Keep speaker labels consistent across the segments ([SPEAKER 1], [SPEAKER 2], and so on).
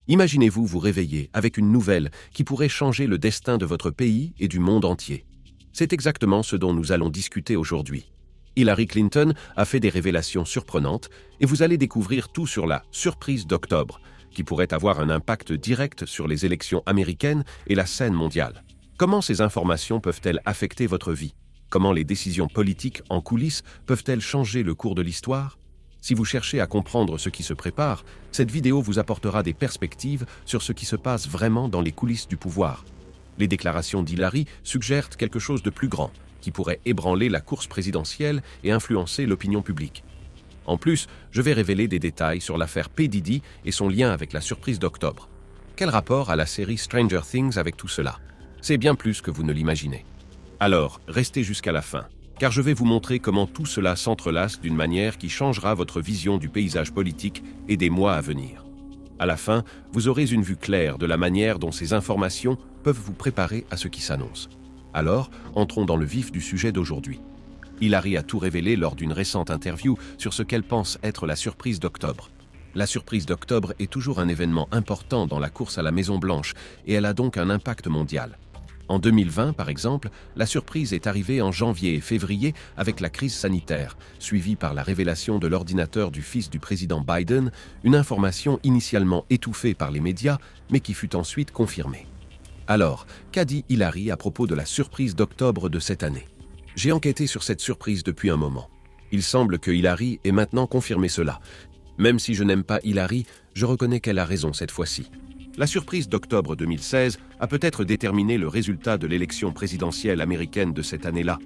[SPEAKER 1] Imaginez-vous vous réveiller avec une nouvelle qui pourrait changer le destin de votre pays et du monde entier. C'est exactement ce dont nous allons discuter aujourd'hui. Hillary Clinton a fait des révélations surprenantes et vous allez découvrir tout sur la surprise d'octobre, qui pourrait avoir un impact direct sur les élections américaines et la scène mondiale. Comment ces informations peuvent-elles affecter votre vie? Comment les décisions politiques en coulisses peuvent-elles changer le cours de l'histoire? Si vous cherchez à comprendre ce qui se prépare, cette vidéo vous apportera des perspectives sur ce qui se passe vraiment dans les coulisses du pouvoir. Les déclarations d'Hillary suggèrent quelque chose de plus grand, qui pourrait ébranler la course présidentielle et influencer l'opinion publique. En plus, je vais révéler des détails sur l'affaire P. Diddy et son lien avec la surprise d'octobre. Quel rapport a la série Stranger Things avec tout cela? C'est bien plus que vous ne l'imaginez. Alors, restez jusqu'à la fin, car je vais vous montrer comment tout cela s'entrelace d'une manière qui changera votre vision du paysage politique et des mois à venir. À la fin, vous aurez une vue claire de la manière dont ces informations peuvent vous préparer à ce qui s'annonce. Alors, entrons dans le vif du sujet d'aujourd'hui. Hillary a tout révélé lors d'une récente interview sur ce qu'elle pense être la surprise d'octobre. La surprise d'octobre est toujours un événement important dans la course à la Maison-Blanche et elle a donc un impact mondial. En 2020, par exemple, la surprise est arrivée en janvier et février avec la crise sanitaire, suivie par la révélation de l'ordinateur du fils du président Biden, une information initialement étouffée par les médias, mais qui fut ensuite confirmée. Alors, qu'a dit Hillary à propos de la surprise d'octobre de cette année? J'ai enquêté sur cette surprise depuis un moment. Il semble que Hillary ait maintenant confirmé cela. Même si je n'aime pas Hillary, je reconnais qu'elle a raison cette fois-ci. La surprise d'octobre 2016 a peut-être déterminé le résultat de l'élection présidentielle américaine de cette année-là.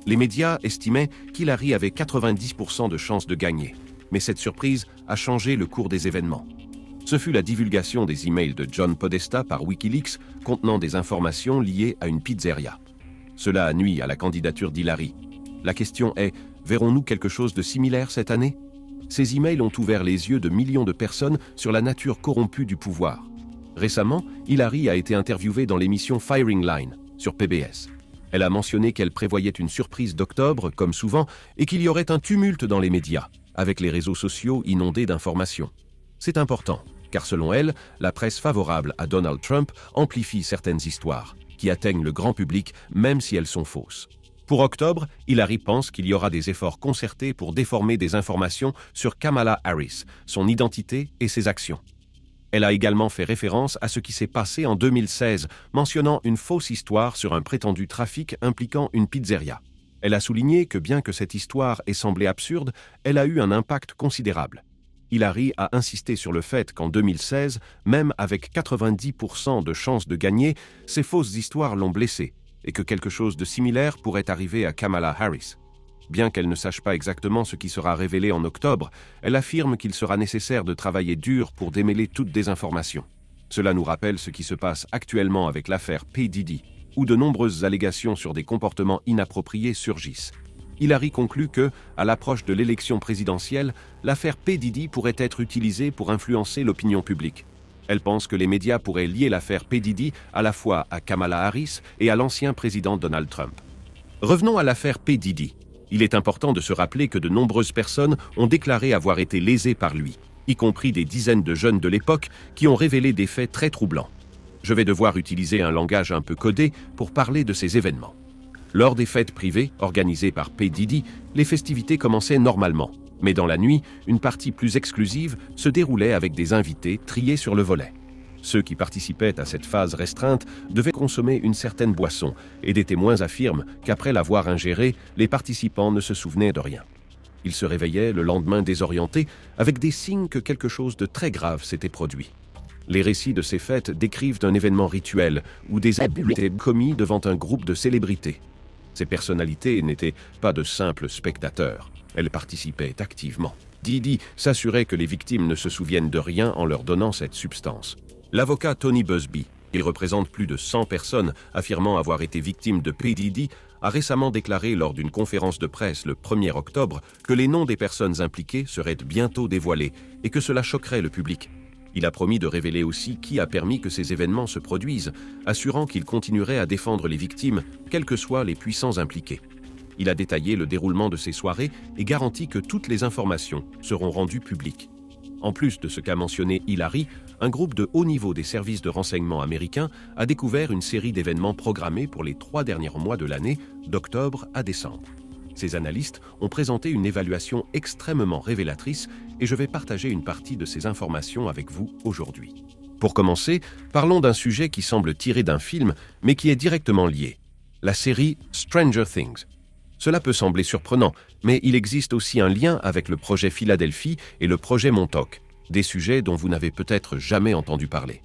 [SPEAKER 1] Les médias estimaient qu'Hillary avait 90% de chances de gagner, mais cette surprise a changé le cours des événements. Ce fut la divulgation des emails de John Podesta par Wikileaks contenant des informations liées à une pizzeria. Cela a nui à la candidature d'Hillary. La question est, verrons-nous quelque chose de similaire cette année? Ces emails ont ouvert les yeux de millions de personnes sur la nature corrompue du pouvoir. Récemment, Hillary a été interviewée dans l'émission Firing Line sur PBS. Elle a mentionné qu'elle prévoyait une surprise d'octobre, comme souvent, et qu'il y aurait un tumulte dans les médias, avec les réseaux sociaux inondés d'informations. C'est important, car selon elle, la presse favorable à Donald Trump amplifie certaines histoires, qui atteignent le grand public même si elles sont fausses. Pour octobre, Hillary pense qu'il y aura des efforts concertés pour déformer des informations sur Kamala Harris, son identité et ses actions. Elle a également fait référence à ce qui s'est passé en 2016, mentionnant une fausse histoire sur un prétendu trafic impliquant une pizzeria. Elle a souligné que bien que cette histoire ait semblé absurde, elle a eu un impact considérable. Hillary a insisté sur le fait qu'en 2016, même avec 90% de chances de gagner, ces fausses histoires l'ont blessée, et que quelque chose de similaire pourrait arriver à Kamala Harris. Bien qu'elle ne sache pas exactement ce qui sera révélé en octobre, elle affirme qu'il sera nécessaire de travailler dur pour démêler toute désinformation. Cela nous rappelle ce qui se passe actuellement avec l'affaire P. Diddy, où de nombreuses allégations sur des comportements inappropriés surgissent. Hillary conclut que, à l'approche de l'élection présidentielle, l'affaire P. Diddy pourrait être utilisée pour influencer l'opinion publique. Elle pense que les médias pourraient lier l'affaire P. Diddy à la fois à Kamala Harris et à l'ancien président Donald Trump. Revenons à l'affaire P. Diddy. Il est important de se rappeler que de nombreuses personnes ont déclaré avoir été lésées par lui, y compris des dizaines de jeunes de l'époque qui ont révélé des faits très troublants. Je vais devoir utiliser un langage un peu codé pour parler de ces événements. Lors des fêtes privées organisées par P. Diddy, les festivités commençaient normalement, mais dans la nuit, une partie plus exclusive se déroulait avec des invités triés sur le volet. Ceux qui participaient à cette phase restreinte devaient consommer une certaine boisson et des témoins affirment qu'après l'avoir ingérée, les participants ne se souvenaient de rien. Ils se réveillaient le lendemain désorientés avec des signes que quelque chose de très grave s'était produit. Les récits de ces fêtes décrivent un événement rituel où des abus étaient commis devant un groupe de célébrités. Ces personnalités n'étaient pas de simples spectateurs, elles participaient activement. Diddy s'assurait que les victimes ne se souviennent de rien en leur donnant cette substance. L'avocat Tony Buzbee, qui représente plus de 100 personnes affirmant avoir été victimes de P. Diddy, a récemment déclaré lors d'une conférence de presse le 1er octobre que les noms des personnes impliquées seraient bientôt dévoilés et que cela choquerait le public. Il a promis de révéler aussi qui a permis que ces événements se produisent, assurant qu'il continuerait à défendre les victimes, quels que soient les puissants impliqués. Il a détaillé le déroulement de ces soirées et garanti que toutes les informations seront rendues publiques. En plus de ce qu'a mentionné Hillary, un groupe de haut niveau des services de renseignement américains a découvert une série d'événements programmés pour les 3 derniers mois de l'année, d'octobre à décembre. Ces analystes ont présenté une évaluation extrêmement révélatrice et je vais partager une partie de ces informations avec vous aujourd'hui. Pour commencer, parlons d'un sujet qui semble tiré d'un film, mais qui est directement lié. La série Stranger Things. Cela peut sembler surprenant, mais il existe aussi un lien avec le projet Philadelphie et le projet Montauk, des sujets dont vous n'avez peut-être jamais entendu parler.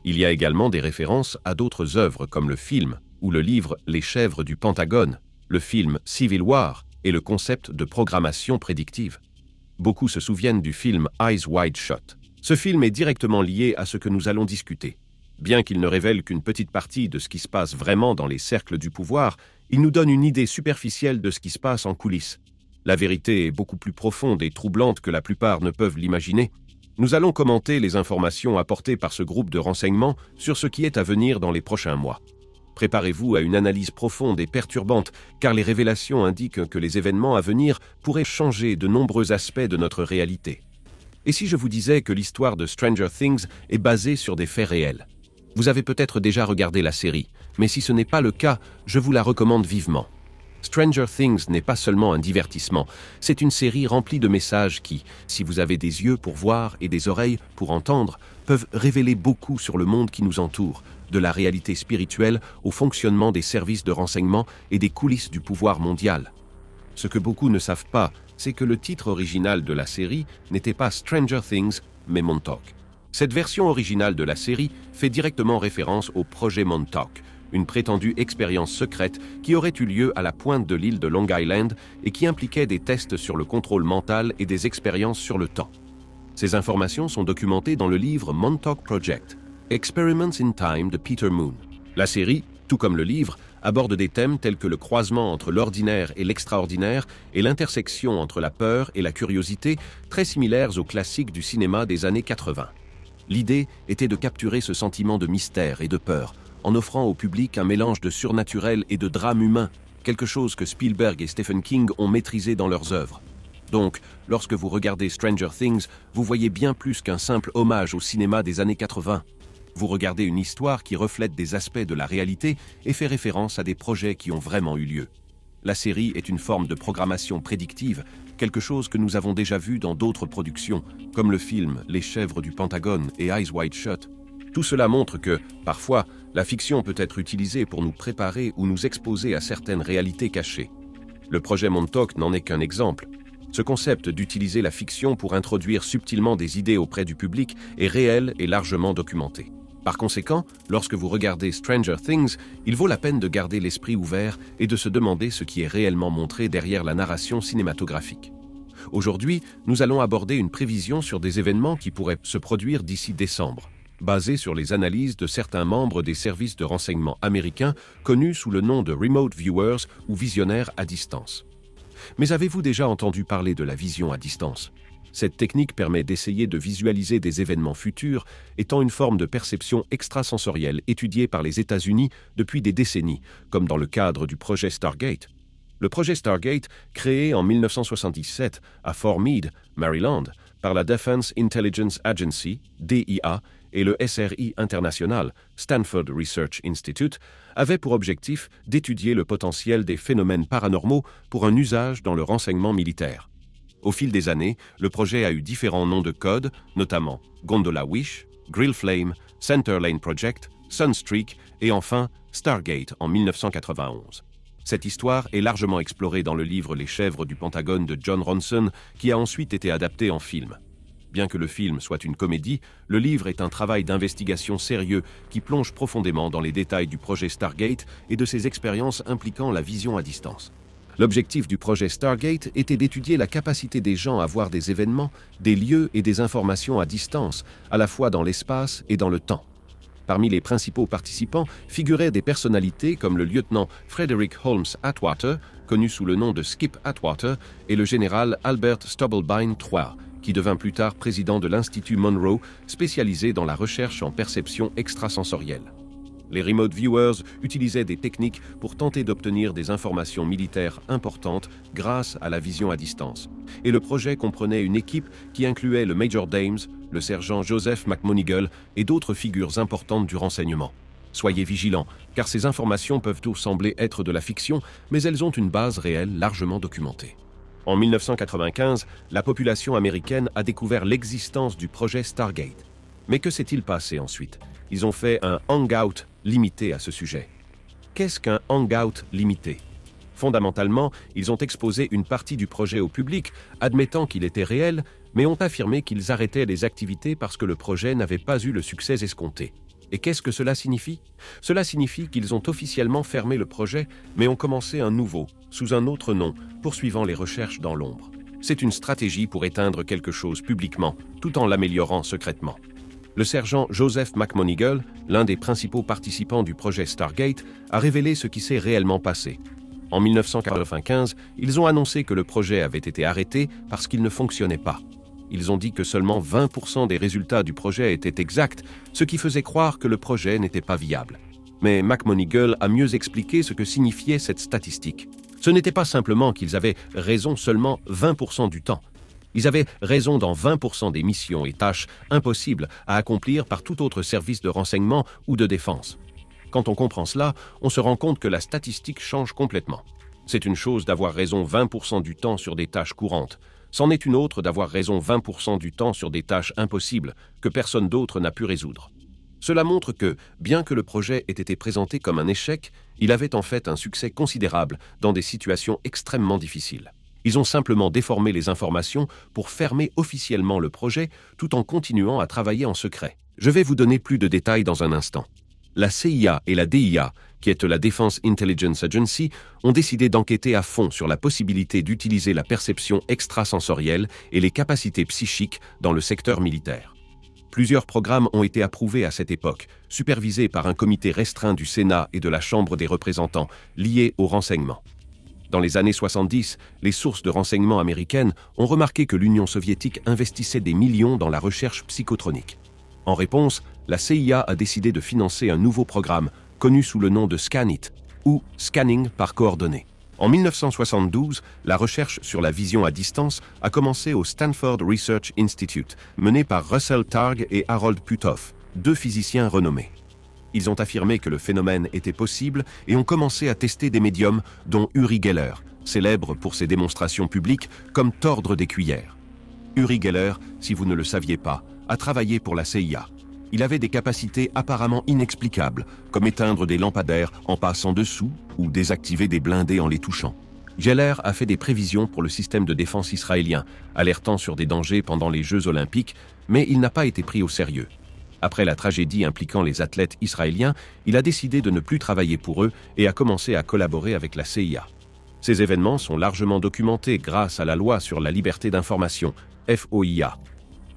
[SPEAKER 1] Il y a également des références à d'autres œuvres comme le film ou le livre Les chèvres du Pentagone, le film Civil War et le concept de programmation prédictive. Beaucoup se souviennent du film Eyes Wide Shut. Ce film est directement lié à ce que nous allons discuter. Bien qu'il ne révèle qu'une petite partie de ce qui se passe vraiment dans les cercles du pouvoir, il nous donne une idée superficielle de ce qui se passe en coulisses. La vérité est beaucoup plus profonde et troublante que la plupart ne peuvent l'imaginer. Nous allons commenter les informations apportées par ce groupe de renseignements sur ce qui est à venir dans les prochains mois. Préparez-vous à une analyse profonde et perturbante, car les révélations indiquent que les événements à venir pourraient changer de nombreux aspects de notre réalité. Et si je vous disais que l'histoire de Stranger Things est basée sur des faits réels? Vous avez peut-être déjà regardé la série, mais si ce n'est pas le cas, je vous la recommande vivement. Stranger Things n'est pas seulement un divertissement, c'est une série remplie de messages qui, si vous avez des yeux pour voir et des oreilles pour entendre, peuvent révéler beaucoup sur le monde qui nous entoure, de la réalité spirituelle au fonctionnement des services de renseignement et des coulisses du pouvoir mondial. Ce que beaucoup ne savent pas, c'est que le titre original de la série n'était pas Stranger Things, mais Montauk. Cette version originale de la série fait directement référence au projet Montauk, une prétendue expérience secrète qui aurait eu lieu à la pointe de l'île de Long Island et qui impliquait des tests sur le contrôle mental et des expériences sur le temps. Ces informations sont documentées dans le livre Montauk Project, Experiments in Time de Peter Moon. La série, tout comme le livre, aborde des thèmes tels que le croisement entre l'ordinaire et l'extraordinaire et l'intersection entre la peur et la curiosité, très similaires aux classiques du cinéma des années 80. L'idée était de capturer ce sentiment de mystère et de peur, en offrant au public un mélange de surnaturel et de drame humain, quelque chose que Spielberg et Stephen King ont maîtrisé dans leurs œuvres. Donc, lorsque vous regardez Stranger Things, vous voyez bien plus qu'un simple hommage au cinéma des années 80. Vous regardez une histoire qui reflète des aspects de la réalité et fait référence à des projets qui ont vraiment eu lieu. La série est une forme de programmation prédictive, quelque chose que nous avons déjà vu dans d'autres productions, comme le film Les chèvres du Pentagone et Eyes Wide Shut. Tout cela montre que, parfois, la fiction peut être utilisée pour nous préparer ou nous exposer à certaines réalités cachées. Le projet Montauk n'en est qu'un exemple. Ce concept d'utiliser la fiction pour introduire subtilement des idées auprès du public est réel et largement documenté. Par conséquent, lorsque vous regardez Stranger Things, il vaut la peine de garder l'esprit ouvert et de se demander ce qui est réellement montré derrière la narration cinématographique. Aujourd'hui, nous allons aborder une prévision sur des événements qui pourraient se produire d'ici décembre, basée sur les analyses de certains membres des services de renseignement américains connus sous le nom de Remote Viewers ou visionnaires à distance. Mais avez-vous déjà entendu parler de la vision à distance? Cette technique permet d'essayer de visualiser des événements futurs étant une forme de perception extrasensorielle étudiée par les États-Unis depuis des décennies, comme dans le cadre du projet Stargate. Le projet Stargate, créé en 1977 à Fort Meade, Maryland, par la Defense Intelligence Agency, DIA, et le SRI International, Stanford Research Institute, avait pour objectif d'étudier le potentiel des phénomènes paranormaux pour un usage dans le renseignement militaire. Au fil des années, le projet a eu différents noms de code, notamment Gondola Wish, Grill Flame, Center Lane Project, Sunstreak et enfin Stargate en 1991. Cette histoire est largement explorée dans le livre Les chèvres du Pentagone de John Ronson, qui a ensuite été adapté en film. Bien que le film soit une comédie, le livre est un travail d'investigation sérieux qui plonge profondément dans les détails du projet Stargate et de ses expériences impliquant la vision à distance. L'objectif du projet Stargate était d'étudier la capacité des gens à voir des événements, des lieux et des informations à distance, à la fois dans l'espace et dans le temps. Parmi les principaux participants figuraient des personnalités comme le lieutenant Frederick Holmes Atwater, connu sous le nom de Skip Atwater, et le général Albert Stubblebine III, qui devint plus tard président de l'Institut Monroe, spécialisé dans la recherche en perception extrasensorielle. Les remote viewers utilisaient des techniques pour tenter d'obtenir des informations militaires importantes grâce à la vision à distance. Et le projet comprenait une équipe qui incluait le Major Dames, le sergent Joseph McMonigle et d'autres figures importantes du renseignement. Soyez vigilants, car ces informations peuvent tout sembler être de la fiction, mais elles ont une base réelle largement documentée. En 1995, la population américaine a découvert l'existence du projet Stargate. Mais que s'est-il passé ensuite? Ils ont fait un hangout limité à ce sujet. Qu'est-ce qu'un hangout limité? Fondamentalement, ils ont exposé une partie du projet au public, admettant qu'il était réel, mais ont affirmé qu'ils arrêtaient les activités parce que le projet n'avait pas eu le succès escompté. Et qu'est-ce que cela signifie? Cela signifie qu'ils ont officiellement fermé le projet, mais ont commencé un nouveau, sous un autre nom, poursuivant les recherches dans l'ombre. C'est une stratégie pour éteindre quelque chose publiquement, tout en l'améliorant secrètement. Le sergent Joseph McMonigle, l'un des principaux participants du projet Stargate, a révélé ce qui s'est réellement passé. En 1995, ils ont annoncé que le projet avait été arrêté parce qu'il ne fonctionnait pas. Ils ont dit que seulement 20% des résultats du projet étaient exacts, ce qui faisait croire que le projet n'était pas viable. Mais McMonigle a mieux expliqué ce que signifiait cette statistique. Ce n'était pas simplement qu'ils avaient raison seulement 20% du temps. Ils avaient raison dans 20% des missions et tâches impossibles à accomplir par tout autre service de renseignement ou de défense. Quand on comprend cela, on se rend compte que la statistique change complètement. C'est une chose d'avoir raison 20% du temps sur des tâches courantes. C'en est une autre d'avoir raison 20% du temps sur des tâches impossibles que personne d'autre n'a pu résoudre. Cela montre que, bien que le projet ait été présenté comme un échec, il avait en fait un succès considérable dans des situations extrêmement difficiles. Ils ont simplement déformé les informations pour fermer officiellement le projet tout en continuant à travailler en secret. Je vais vous donner plus de détails dans un instant. La CIA et la DIA, qui est la Defense Intelligence Agency, ont décidé d'enquêter à fond sur la possibilité d'utiliser la perception extrasensorielle et les capacités psychiques dans le secteur militaire. Plusieurs programmes ont été approuvés à cette époque, supervisés par un comité restreint du Sénat et de la Chambre des représentants, liés au renseignement. Dans les années 70, les sources de renseignement américaines ont remarqué que l'Union soviétique investissait des millions dans la recherche psychotronique. En réponse, la CIA a décidé de financer un nouveau programme, connu sous le nom de ScanIt, ou Scanning par coordonnées. En 1972, la recherche sur la vision à distance a commencé au Stanford Research Institute, menée par Russell Targ et Harold Puthoff, deux physiciens renommés. Ils ont affirmé que le phénomène était possible et ont commencé à tester des médiums, dont Uri Geller, célèbre pour ses démonstrations publiques comme tordre des cuillères. Uri Geller, si vous ne le saviez pas, a travaillé pour la CIA. Il avait des capacités apparemment inexplicables, comme éteindre des lampadaires en passant dessous ou désactiver des blindés en les touchant. Geller a fait des prévisions pour le système de défense israélien, alertant sur des dangers pendant les Jeux olympiques, mais il n'a pas été pris au sérieux. Après la tragédie impliquant les athlètes israéliens, il a décidé de ne plus travailler pour eux et a commencé à collaborer avec la CIA. Ces événements sont largement documentés grâce à la loi sur la liberté d'information, FOIA.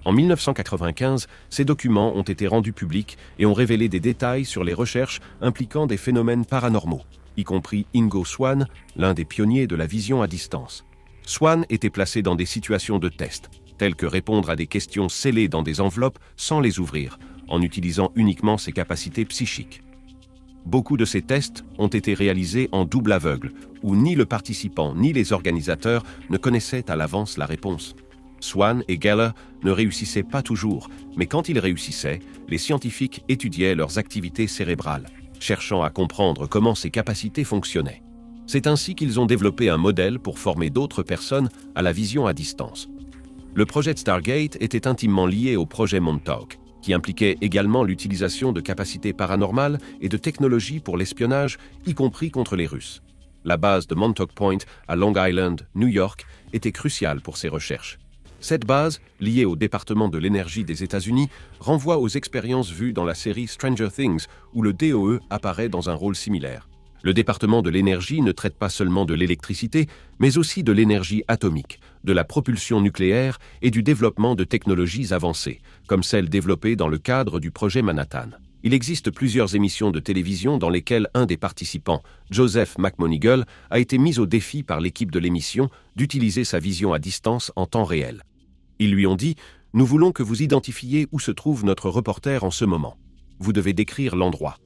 [SPEAKER 1] En 1995, ces documents ont été rendus publics et ont révélé des détails sur les recherches impliquant des phénomènes paranormaux, y compris Ingo Swann, l'un des pionniers de la vision à distance. Swann était placé dans des situations de test, telles que répondre à des questions scellées dans des enveloppes sans les ouvrir, en utilisant uniquement ses capacités psychiques. Beaucoup de ces tests ont été réalisés en double aveugle, où ni le participant ni les organisateurs ne connaissaient à l'avance la réponse. Swann et Geller ne réussissaient pas toujours, mais quand ils réussissaient, les scientifiques étudiaient leurs activités cérébrales, cherchant à comprendre comment ces capacités fonctionnaient. C'est ainsi qu'ils ont développé un modèle pour former d'autres personnes à la vision à distance. Le projet de Stargate était intimement lié au projet Montauk, qui impliquait également l'utilisation de capacités paranormales et de technologies pour l'espionnage, y compris contre les Russes. La base de Montauk Point à Long Island, New York, était cruciale pour ces recherches. Cette base, liée au département de l'énergie des États-Unis, renvoie aux expériences vues dans la série Stranger Things, où le DOE apparaît dans un rôle similaire. Le département de l'énergie ne traite pas seulement de l'électricité, mais aussi de l'énergie atomique, de la propulsion nucléaire et du développement de technologies avancées, comme celles développées dans le cadre du projet Manhattan. Il existe plusieurs émissions de télévision dans lesquelles un des participants, Joseph McMonigle, a été mis au défi par l'équipe de l'émission d'utiliser sa vision à distance en temps réel. Ils lui ont dit « Nous voulons que vous identifiez où se trouve notre reporter en ce moment. Vous devez décrire l'endroit. »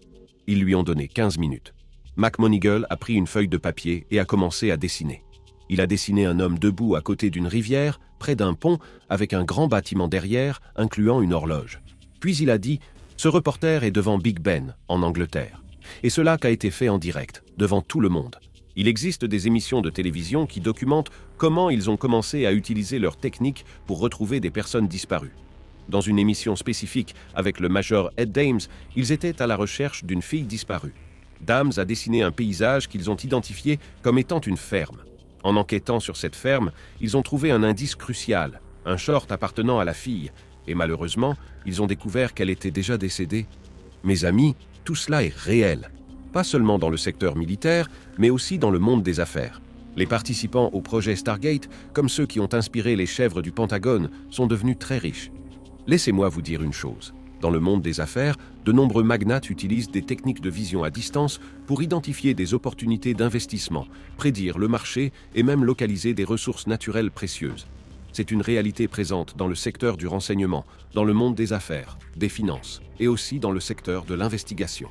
[SPEAKER 1] Ils lui ont donné 15 minutes. McMonigle a pris une feuille de papier et a commencé à dessiner. Il a dessiné un homme debout à côté d'une rivière, près d'un pont, avec un grand bâtiment derrière, incluant une horloge. Puis il a dit « Ce reporter est devant Big Ben, en Angleterre. » Et cela a été fait en direct, devant tout le monde. Il existe des émissions de télévision qui documentent comment ils ont commencé à utiliser leur technique pour retrouver des personnes disparues. Dans une émission spécifique avec le major Ed Dames, ils étaient à la recherche d'une fille disparue. Dames a dessiné un paysage qu'ils ont identifié comme étant une ferme. En enquêtant sur cette ferme, ils ont trouvé un indice crucial, un short appartenant à la fille, et malheureusement, ils ont découvert qu'elle était déjà décédée. Mes amis, tout cela est réel, pas seulement dans le secteur militaire, mais aussi dans le monde des affaires. Les participants au projet Stargate, comme ceux qui ont inspiré les chèvres du Pentagone, sont devenus très riches. Laissez-moi vous dire une chose. Dans le monde des affaires, de nombreux magnates utilisent des techniques de vision à distance pour identifier des opportunités d'investissement, prédire le marché et même localiser des ressources naturelles précieuses. C'est une réalité présente dans le secteur du renseignement, dans le monde des affaires, des finances et aussi dans le secteur de l'investigation.